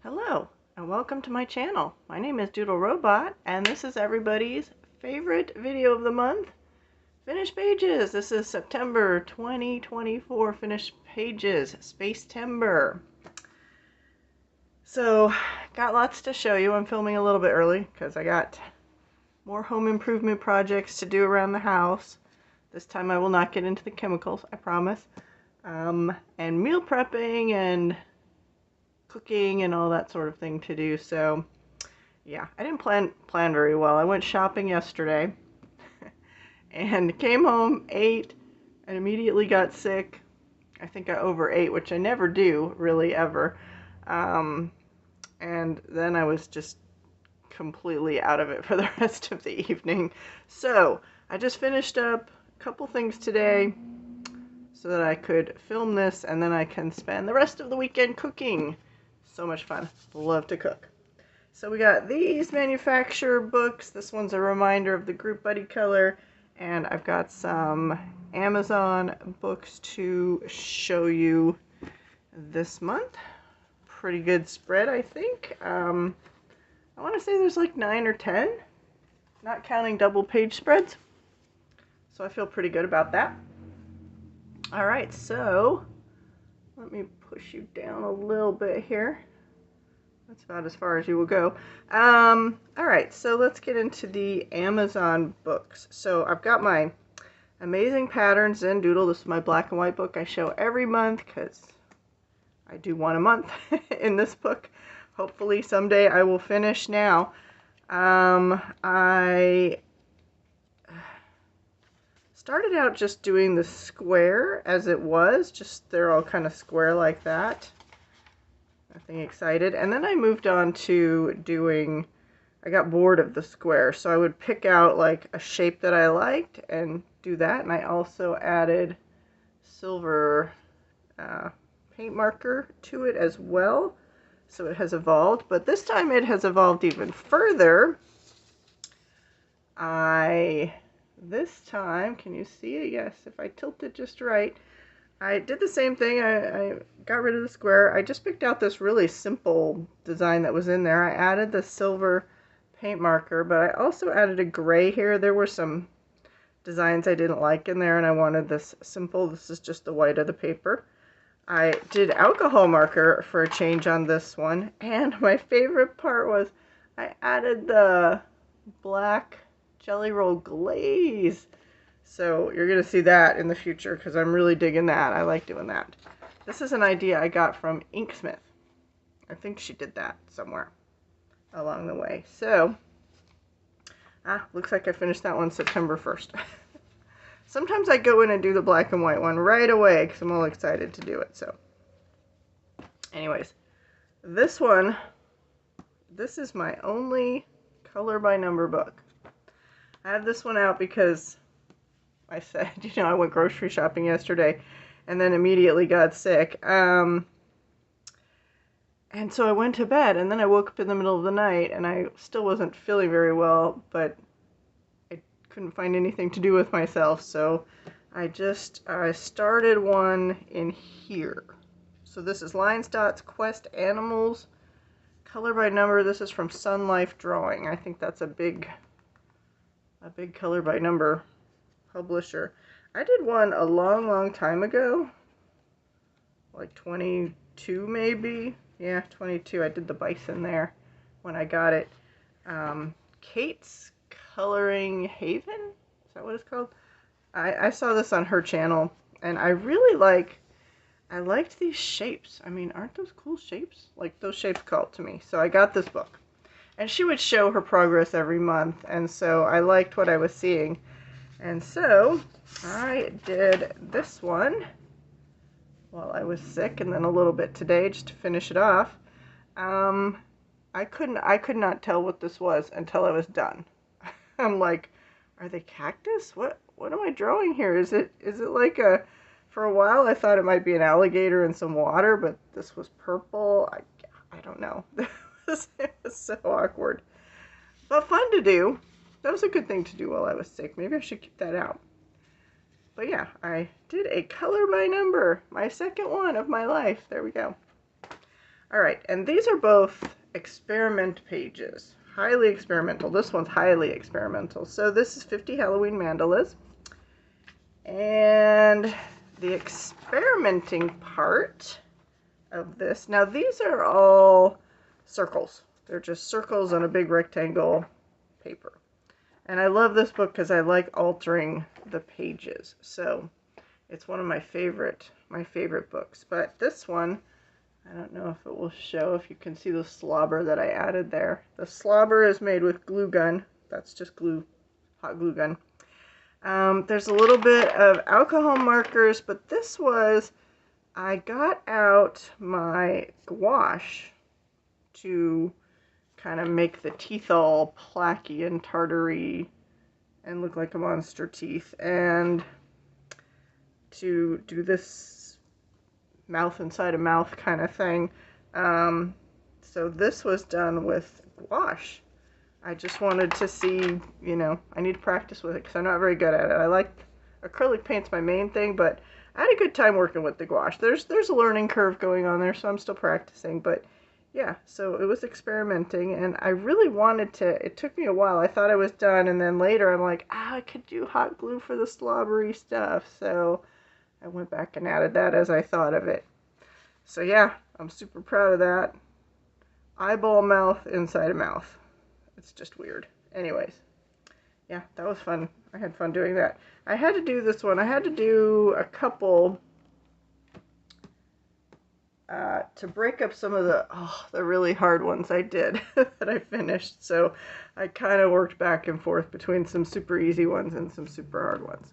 Hello, and welcome to my channel. My name is Doodle Robot, and this is everybody's favorite video of the month, Finished Pages. This is September 2024 Finished Pages, Spacetember. So, got lots to show you. I'm filming a little bit early because I got more home improvement projects to do around the house. This time I will not get into the chemicals, I promise. And meal prepping and cooking and all that sort of thing to do. So yeah, I didn't plan very well. I went shopping yesterday and came home, ate, and immediately got sick. I think I overate, which I never do really ever. And then I was just completely out of it for the rest of the evening. So I just finished up a couple things today so that I could film this, and then I can spend the rest of the weekend cooking. So much fun. Love to cook. So we got these manufacturer books. This one's a reminder of the group buddy color. And I've got some Amazon books to show you this month. Pretty good spread, I think. I want to say there's like 9 or 10, not counting double page spreads. So I feel pretty good about that. All right, so let me push you down a little bit here. That's about as far as you will go. All right, so let's get into the Amazon books. So I've got my Amazing Patterns in Doodle. This is my black and white book I show every month because I do one a month in this book. Hopefully someday I will finish now. I started out just doing the square as it was. Just they're all kind of square like that. Nothing excited. And then I moved on to doing, I got bored of the square, so I would pick out like a shape that I liked and do that. And I also added silver paint marker to it as well. So it has evolved, but this time it has evolved even further. This time, can you see it? Yes, if I tilt it just right. I did the same thing. I got rid of the square. I just picked out this really simple design that was in there. I added the silver paint marker, but I also added a gray here. There were some designs I didn't like in there, and I wanted this simple. This is just the white of the paper. I did alcohol marker for a change on this one, and my favorite part was I added the black jelly roll glaze. So you're going to see that in the future because I'm really digging that. I like doing that. This is an idea I got from Inksmith. I think she did that somewhere along the way. So, looks like I finished that one September 1st. Sometimes I go in and do the black and white one right away because I'm all excited to do it. So, anyways, this one, this is my only color by number book. I have this one out because I said, I went grocery shopping yesterday and then immediately got sick. And so I went to bed, and then I woke up in the middle of the night and I still wasn't feeling very well, but I couldn't find anything to do with myself. So I started one in here. So this is Lines, Dots, Quest, Animals, color by number. This is from Sun Life Drawing. I think that's a big color by number publisher. I did one a long time ago, like 22 maybe. Yeah, 22. I did the bison there when I got it. Kate's Coloring Haven? Is that what it's called? I saw this on her channel, and I liked these shapes. I mean, aren't those cool shapes? Like, those shapes called to me. So I got this book. And she would show her progress every month, and so I liked what I was seeing. And so I did this one while I was sick, and then a little bit today just to finish it off. I could not tell what this was until I was done. I'm like, are they cactus? What am I drawing here? Is it like for a while I thought it might be an alligator in some water, but this was purple. I don't know. It was so awkward, but fun to do. That was a good thing to do while I was sick. Maybe I should keep that out. But yeah, I did a color by number, my second one of my life. There we go. All right, and these are both experiment pages. Highly experimental. This one's highly experimental. So this is 50 Halloween mandalas. And the experimenting part of this, now these are all circles. They're just circles on a big rectangle paper. And I love this book because I like altering the pages. So it's one of my favorite books. But this one, I don't know if it will show, if you can see the slobber that I added there. The slobber is made with glue gun. That's just glue, hot glue gun. There's a little bit of alcohol markers, but this was, I got out my gouache to kind of make the teeth all placky and tartary and look like a monster teeth, and to do this mouth inside a mouth kind of thing. So this was done with gouache. I just wanted to see, you know, I need to practice with it because I'm not very good at it. I like acrylic paint's my main thing, but I had a good time working with the gouache. There's a learning curve going on there, so I'm still practicing, but yeah, so it was experimenting, and I really wanted to, it took me a while. I thought I was done, and then later I'm like, I could do hot glue for the slobbery stuff, so I went back and added that as I thought of it. So yeah, I'm super proud of that. Eyeball mouth inside a mouth. It's just weird. Anyways, yeah, that was fun. I had fun doing that. I had to do this one. I had to do a couple to break up some of the really hard ones I did that I finished. So I kind of worked back and forth between some super easy ones and some super hard ones.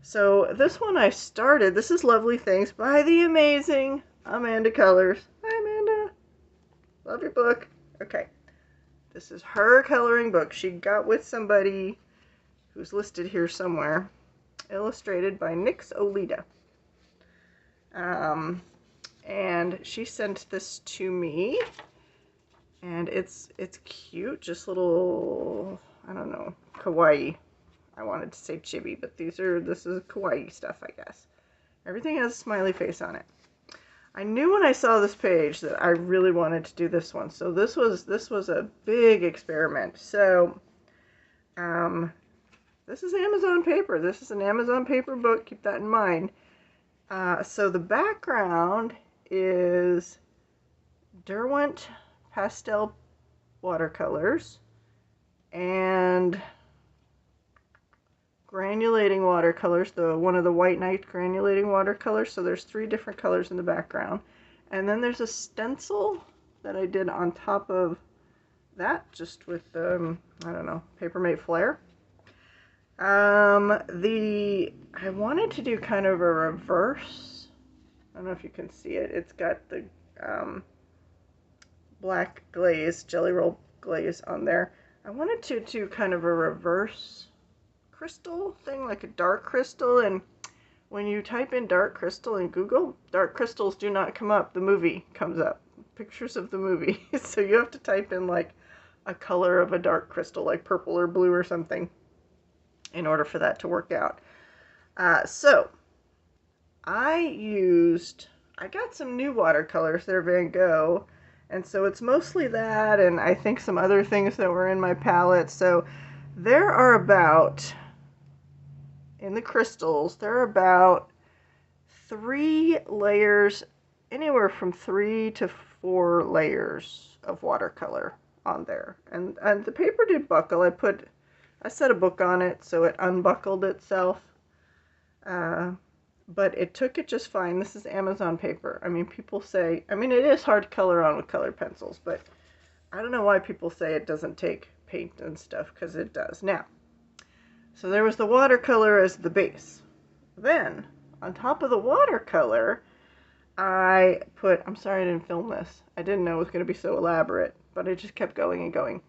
So this one I started. This is Lovely Things by the amazing Amanda Colors. Hi, Amanda. Love your book. Okay. This is her coloring book. She got with somebody who's listed here somewhere. Illustrated by Nix Olita. And she sent this to me. And it's cute. Just little, I don't know, kawaii. I wanted to say chibi, but this is kawaii stuff, I guess. Everything has a smiley face on it. I knew when I saw this page that I really wanted to do this one. So this was a big experiment. So this is Amazon paper. This is an Amazon paper book. Keep that in mind. So the background is Derwent pastel watercolors and granulating watercolors, one of the White Knight granulating watercolors. So there's 3 different colors in the background. And then there's a stencil that I did on top of that, just with, I don't know, Papermate Flare. I wanted to do kind of a reverse. I don't know if you can see it. It's got the black glaze, jelly roll glaze on there. I wanted to do kind of a reverse crystal thing, like a dark crystal, and when you type in dark crystal in Google, dark crystals do not come up. The movie comes up. Pictures of the movie. So you have to type in like a color of a dark crystal, like purple or blue or something, in order for that to work out. So I got some new watercolors. They're Van Gogh. And so it's mostly that, and I think some other things that were in my palette. So there are about, in the crystals, there are about 3 layers, anywhere from 3 to 4 layers of watercolor on there. And the paper did buckle. I set a book on it, so it unbuckled itself. But it took it just fine. This is Amazon paper. I mean, people say, I mean, it is hard to color on with colored pencils, but I don't know why people say it doesn't take paint and stuff, because it does. Now, so there was the watercolor as the base. Then, on top of the watercolor, I put, I'm sorry I didn't film this. I didn't know it was going to be so elaborate, but I just kept going and going.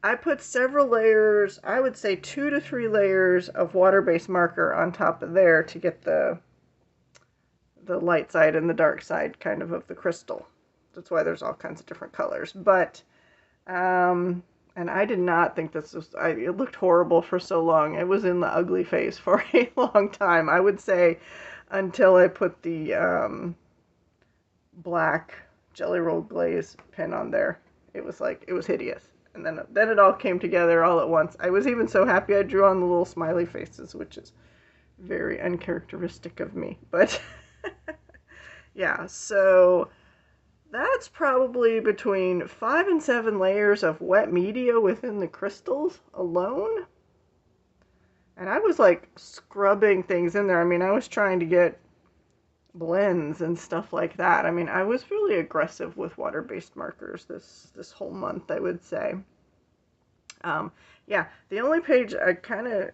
I put several layers, I would say 2 to 3 layers of water-based marker on top of there to get the light side and the dark side kind of the crystal. That's why there's all kinds of different colors. But, and I did not think this was, it looked horrible for so long. It was in the ugly phase for a long time. I would say until I put the black Jelly Roll Glaze pen on there. It was hideous. And then it all came together all at once. I was even so happy I drew on the little smiley faces, which is very uncharacteristic of me. But yeah, so that's probably between 5 and 7 layers of wet media within the crystals alone. And I was like scrubbing things in there. I mean, I was trying to get blends and stuff like that. I mean, I was really aggressive with water-based markers this whole month, I would say. Yeah, the only page I kind of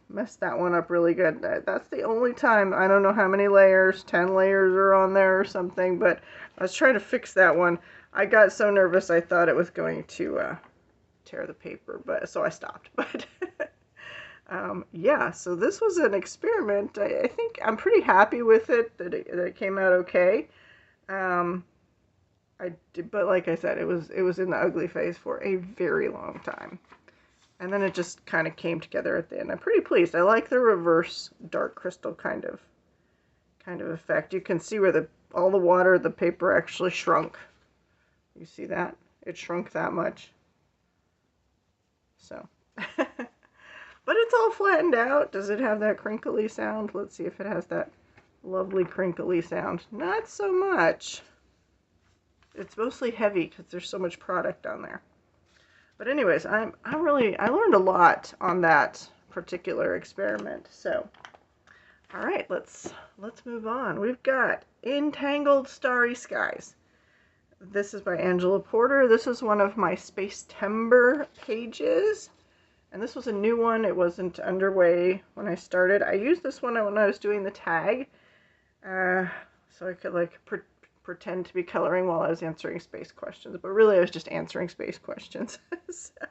messed that one up really good. That's the only time. I don't know how many layers, 10 layers are on there or something, but I was trying to fix that one. I got so nervous I thought it was going to tear the paper, but so I stopped. But yeah, so this was an experiment. I think I'm pretty happy with it, that it came out okay. But like I said, it was in the ugly phase for a very long time. And then it just kind of came together at the end. I'm pretty pleased. I like the reverse dark crystal kind of effect. You can see where all the water, the paper actually shrunk. You see that? It shrunk that much. So, but it's all flattened out. Does it have that crinkly sound? Let's see if it has that lovely crinkly sound. Not so much. It's mostly heavy because there's so much product on there. But anyways, I learned a lot on that particular experiment. So, all right, let's move on. We've got Entangled Starry Skies. This is by Angela Porter. This is one of my spacetember pages. And this was a new one. It wasn't underway when I started. I used this one when I was doing the tag. So I could like pretend to be coloring while I was answering space questions. But really I was just answering space questions. So,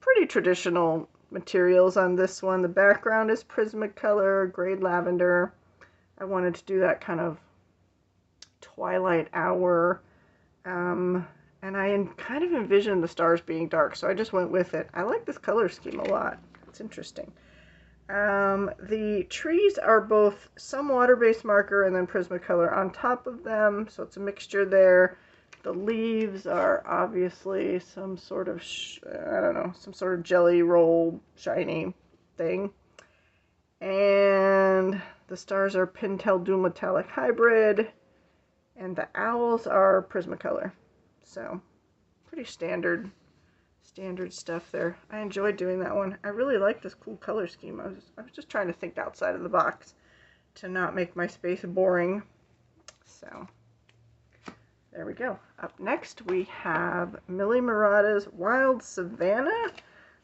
pretty traditional materials on this one. The background is Prismacolor, grade lavender. I wanted to do that kind of twilight hour. And I kind of envisioned the stars being dark, so I just went with it. I like this color scheme a lot. It's interesting. The trees are both some water-based marker and then Prismacolor on top of them, so it's a mixture there. The leaves are obviously some sort of, I don't know, some sort of jelly roll shiny thing. And the stars are Pintel Dual Metallic Hybrid, and the owls are Prismacolor. So, pretty standard stuff there. I enjoyed doing that one. I really like this cool color scheme. I was just trying to think outside of the box to not make my space boring. So, there we go. Up next we have Millie Murata's Wild Savannah.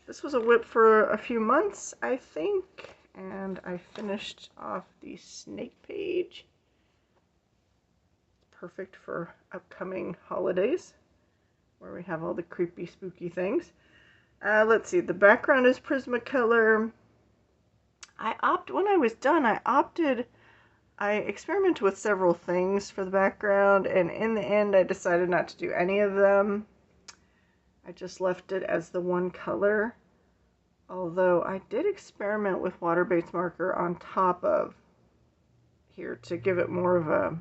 This was a whip for a few months, I think, and I finished off the snake page. Perfect for upcoming holidays, where we have all the creepy, spooky things. Let's see, the background is Prismacolor. When I was done, I experimented with several things for the background, and in the end, I decided not to do any of them. I just left it as the one color, although I did experiment with water-based marker on top of here to give it more of a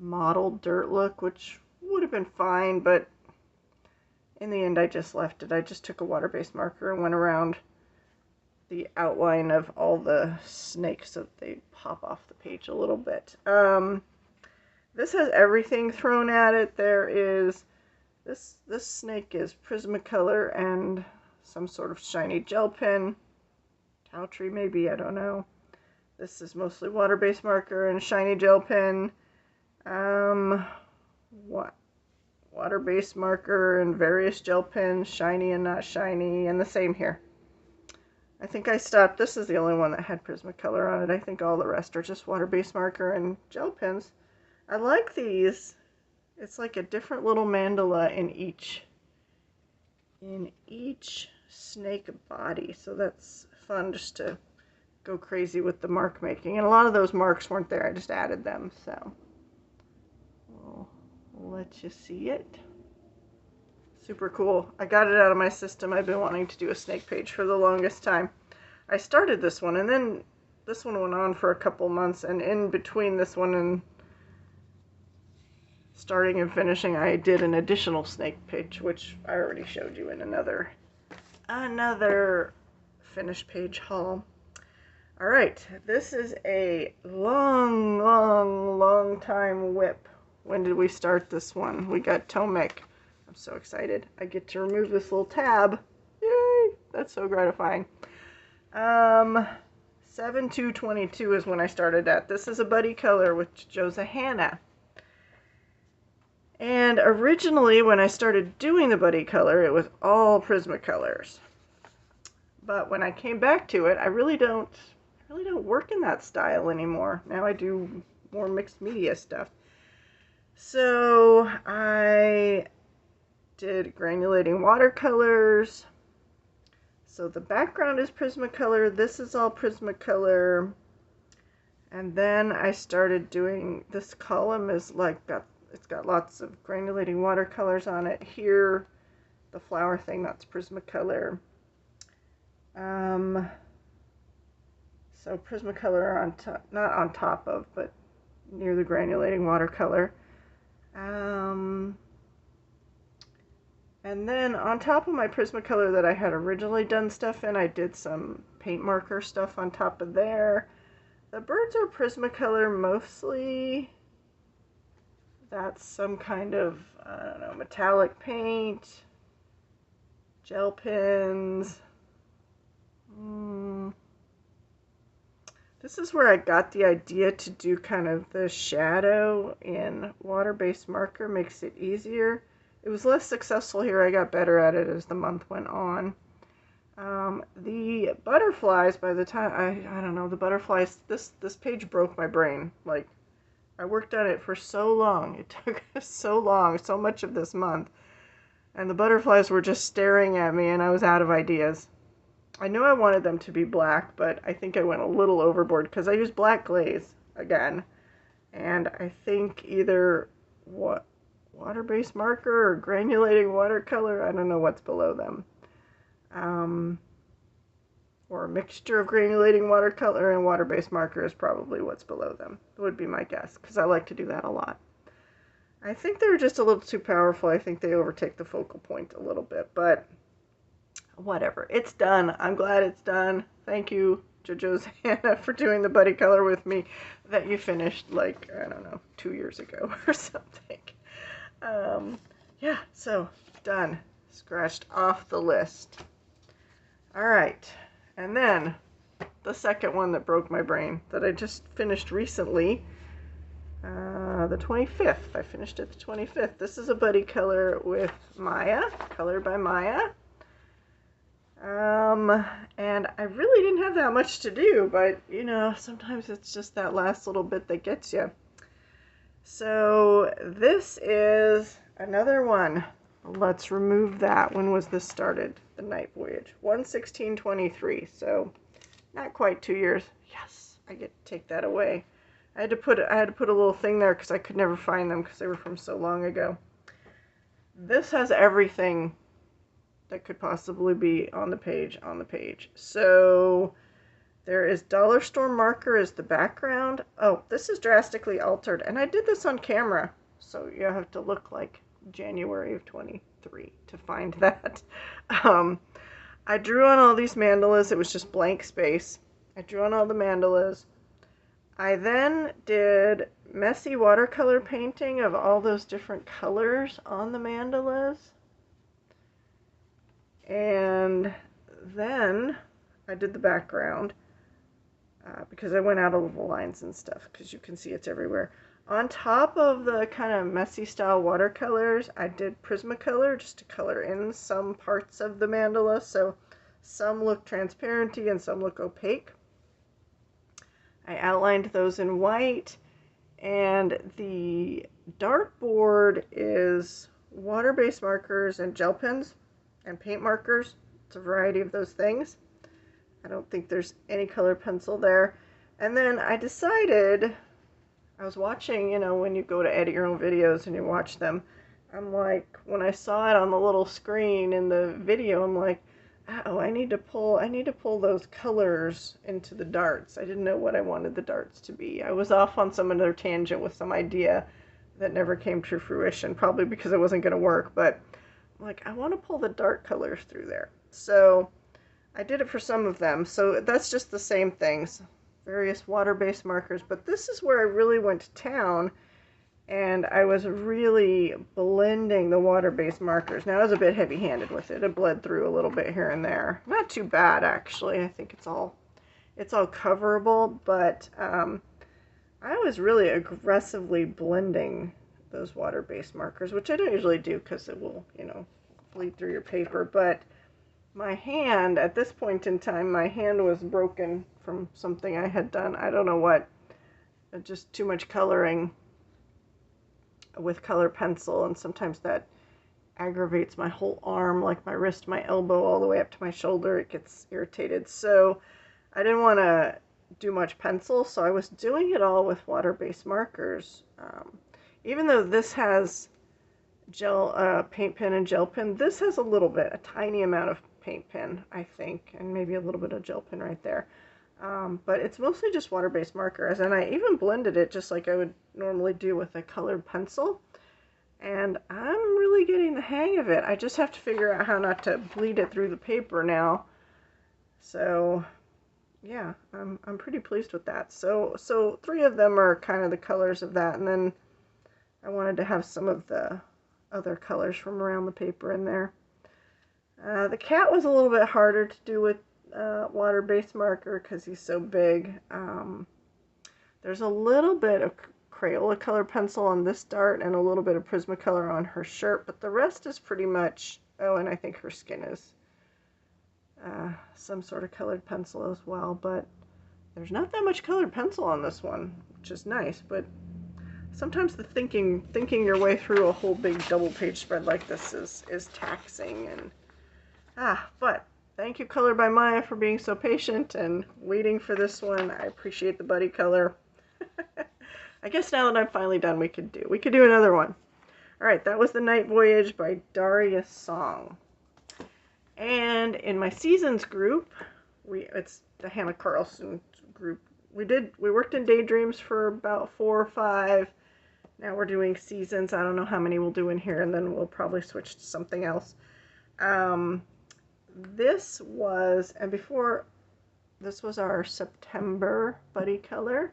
mottled dirt look, which would have been fine, but in the end I just left it. I just took a water-based marker and went around the outline of all the snakes so that they pop off the page a little bit. This has everything thrown at it. There is this snake is Prismacolor and some sort of shiny gel pen, cow tree maybe, I don't know. This is mostly water-based marker and shiny gel pen. Water-based marker and various gel pens, shiny and not shiny, and the same here. I think I stopped. This is the only one that had Prismacolor on it. I think all the rest are just water-based marker and gel pens. I like these. It's like a different little mandala in each snake body, so that's fun just to go crazy with the mark making. And a lot of those marks weren't there. I just added them, so we'll let you see it. Super cool. I got it out of my system. I've been wanting to do a snake page for the longest time. I started this one, and then this one went on for a couple months, and in between this one and starting and finishing, I did an additional snake page, which I already showed you in another finished page haul. All right, this is a long time whip. When did we start this one? We got Tomek. I'm so excited. I get to remove this little tab. Yay! That's so gratifying. 7/2/22 is when I started that. This is a buddy color with Johanna. And originally, when I started doing the buddy color, it was all Prismacolors. But when I came back to it, I really don't work in that style anymore. Now I do more mixed media stuff. So I did granulating watercolors. So the background is Prismacolor. This is all Prismacolor. And then I started doing, this column is like, it's got lots of granulating watercolors on it. Here, the flower thing, that's Prismacolor. So Prismacolor on top, not on top of, but near the granulating watercolor. And then on top of my Prismacolor that I had originally done stuff in, I did some paint marker stuff on top of there. The birds are Prismacolor mostly. That's some kind of, I don't know, metallic paint, gel pens. This is where I got the idea to do kind of the shadow in water-based marker, makes it easier. It was less successful here. I got better at it as the month went on. The butterflies, by the time, I don't know, the butterflies, this page broke my brain. Like, I worked on it for so long. It took so long, so much of this month. And the butterflies were just staring at me and I was out of ideas. I know I wanted them to be black, but I think I went a little overboard because I used black glaze again. And I think either water-based marker or granulating watercolor, I don't know what's below them. Or a mixture of granulating watercolor and water-based marker is probably what's below them. Would be my guess, because I like to do that a lot. I think they're just a little too powerful. I think they overtake the focal point a little bit, but whatever. It's done. I'm glad it's done. Thank you, Johanna, for doing the buddy color with me that you finished, like, I don't know, 2 years ago or something. Yeah, so done. Scratched off the list. All right. And then the second one that broke my brain that I just finished recently, the 25th. I finished it the 25th. This is a buddy color with Maya, colored by Maya. And I really didn't have that much to do, but you know, sometimes it's just that last little bit that gets you. So this is another one. Let's remove that. When was this started? The night voyage. 1/16/23. So not quite 2 years. Yes, I get to take that away. I had to put a little thing there because I could never find them because they were from so long ago. This has everything that could possibly be on the page. So there is Dollar Store marker as the background. Oh, this is drastically altered, and I did this on camera, so you have to look like January of 23 to find that. I drew on all these mandalas. It was just blank space. I drew on all the mandalas. I then did messy watercolor painting of all those different colors on the mandalas. And then I did the background because I went out of the lines and stuff because you can see it's everywhere. On top of the kind of messy style watercolors, I did Prismacolor just to color in some parts of the mandala. So some look transparenty and some look opaque. I outlined those in white, and the dartboard is water-based markers and gel pens and paint markers. It's a variety of those things. I don't think there's any color pencil there. And then I decided, I was watching, you know, when you go to edit your own videos and you watch them, I'm like, when I saw it on the little screen in the video, I'm like, oh, I need to pull those colors into the darts. I didn't know what I wanted the darts to be. I was off on some other tangent with some idea, that never came to fruition, probably because it wasn't going to work, but I'm like, I want to pull the dark colors through there. So I did it for some of them. So that's just the same things, various water-based markers, but this is where I really went to town, and I was really blending the water-based markers. Now I was a bit heavy-handed with it. It bled through a little bit here and there. Not too bad, actually. I think it's all coverable, but I was really aggressively blending those water-based markers, which I don't usually do because it will, bleed through your paper. But my hand, at this point in time, my hand was broken from something I had done. I don't know what. Just too much coloring with color pencil, and sometimes that aggravates my whole arm, like my wrist, my elbow, all the way up to my shoulder. It gets irritated. So I didn't want to do much pencil, so I was doing it all with water-based markers. Even though this has gel paint pen and gel pen, this has a little bit, a tiny amount of paint pen, I think, and maybe a little bit of gel pen right there. But it's mostly just water-based markers, and I even blended it just like I would normally do with a colored pencil. And I'm really getting the hang of it. I just have to figure out how not to bleed it through the paper now. So yeah, I'm pretty pleased with that. So 3 of them are kind of the colors of that, and then I wanted to have some of the other colors from around the paper in there. The cat was a little bit harder to do with water-based marker because he's so big. There's a little bit of Crayola color pencil on this dart and a little bit of Prismacolor on her shirt, but the rest is pretty much, oh, and I think her skin is some sort of colored pencil as well, but there's not that much colored pencil on this one, which is nice. But sometimes the thinking your way through a whole big double page spread like this is taxing. And but thank you, Color by Maya, for being so patient and waiting for this one. I appreciate the buddy color. I guess now that I'm finally done, we could do another one. All right, that was The Night Voyage by Darius Song. And in my seasons group, it's the Hannah Carlson group. We worked in Daydreams for about 4 or 5. Now we're doing seasons. I don't know how many we'll do in here, and then we'll probably switch to something else. This was our September buddy color.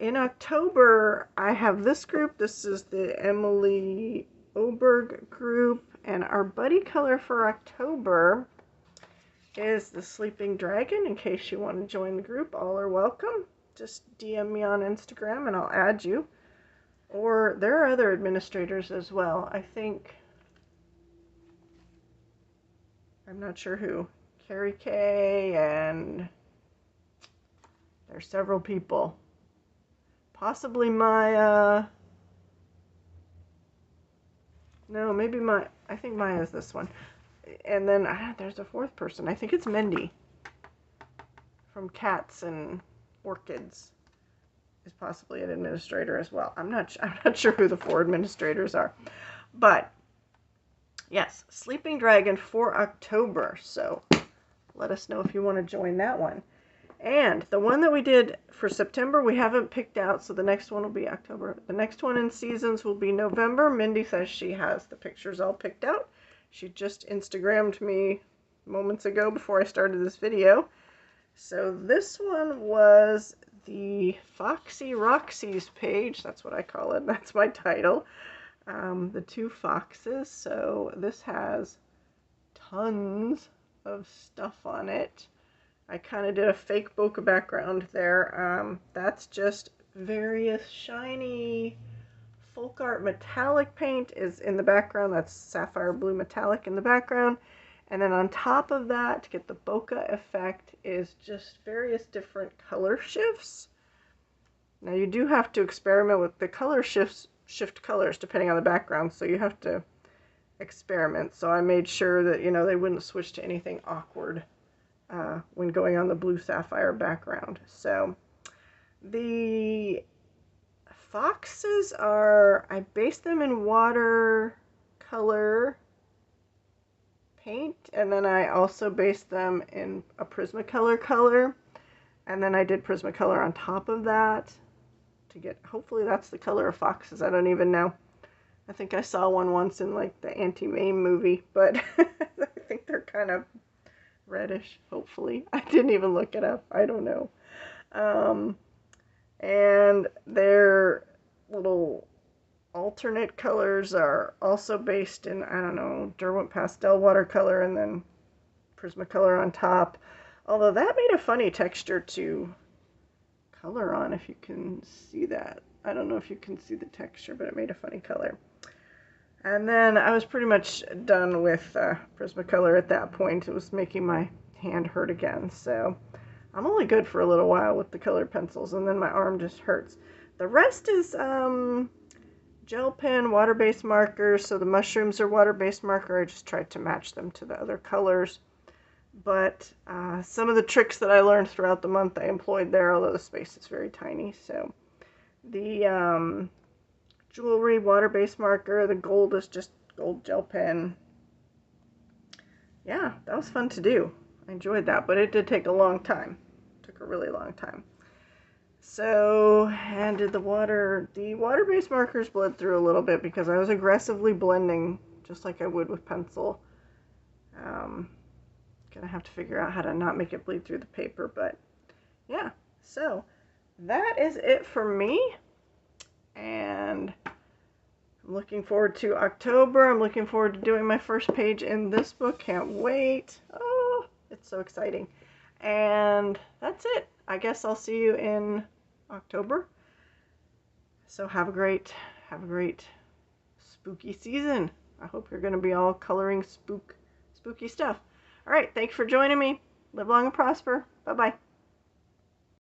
In October, I have this group. This is the Emily Oberg group, and our buddy color for October is the Sleeping Dragon. In case you want to join the group, all are welcome. Just DM me on Instagram and I'll add you. Or there are other administrators as well. I'm not sure who. Carrie K, and there's several people. Possibly Maya. No, maybe I think Maya is this one. And then there's a 4th person. I think it's Mindy from Cats and Orchids is possibly an administrator as well. I'm not sure who the 4 administrators are. But yes, Sleeping Dragon for October. So let us know if you want to join that one. And the one that we did for September, we haven't picked out, so the next one will be October. The next one in seasons will be November. Mindy says she has the pictures all picked out. She just Instagrammed me moments ago before I started this video. So this one was the Foxy Roxy's page. That's what I call it. That's my title. The 2 foxes. So this has tons of stuff on it. I kind of did a fake bokeh background there. That's just various shiny folk art metallic paint is in the background. That's sapphire blue metallic in the background. And then on top of that, to get the bokeh effect, is just various different color shifts. Now you do have to experiment with the color shift colors depending on the background, so you have to experiment. So I made sure that, they wouldn't switch to anything awkward when going on the blue sapphire background. So the foxes I based them in watercolor paint, and then I also based them in a Prismacolor color, and then I did Prismacolor on top of that to get, hopefully that's the color of foxes. I don't even know. I think I saw one once in like the Auntie Mame movie, but I think they're kind of reddish, hopefully. I didn't even look it up. I don't know. And their little alternate colors are also based in, I don't know, Derwent Pastel watercolor and then Prismacolor on top. Although that made a funny texture to color on, if you can see that. I don't know if you can see the texture, but it made a funny color. And then I was pretty much done with Prismacolor at that point. It was making my hand hurt again, so I'm only good for a little while with the colored pencils, and then my arm just hurts. The rest is gel pen, water-based markers. So the mushrooms are water-based marker. I just tried to match them to the other colors. But some of the tricks that I learned throughout the month I employed there, although the space is very tiny. So the jewelry, water-based marker. The gold is just gold gel pen. Yeah, that was fun to do. I enjoyed that, but it did take a long time. It took a really long time. So, and did the water-based markers bled through a little bit because I was aggressively blending just like I would with pencil. Gonna have to figure out how to not make it bleed through the paper, but yeah. So that is it for me, and I'm looking forward to October. I'm looking forward to doing my first page in this book. Can't wait. Oh, it's so exciting. And that's it. I guess I'll see you in October. So have a great spooky season. I hope you're going to be all coloring spooky stuff. All right, thanks for joining me. Live long and prosper. Bye-bye.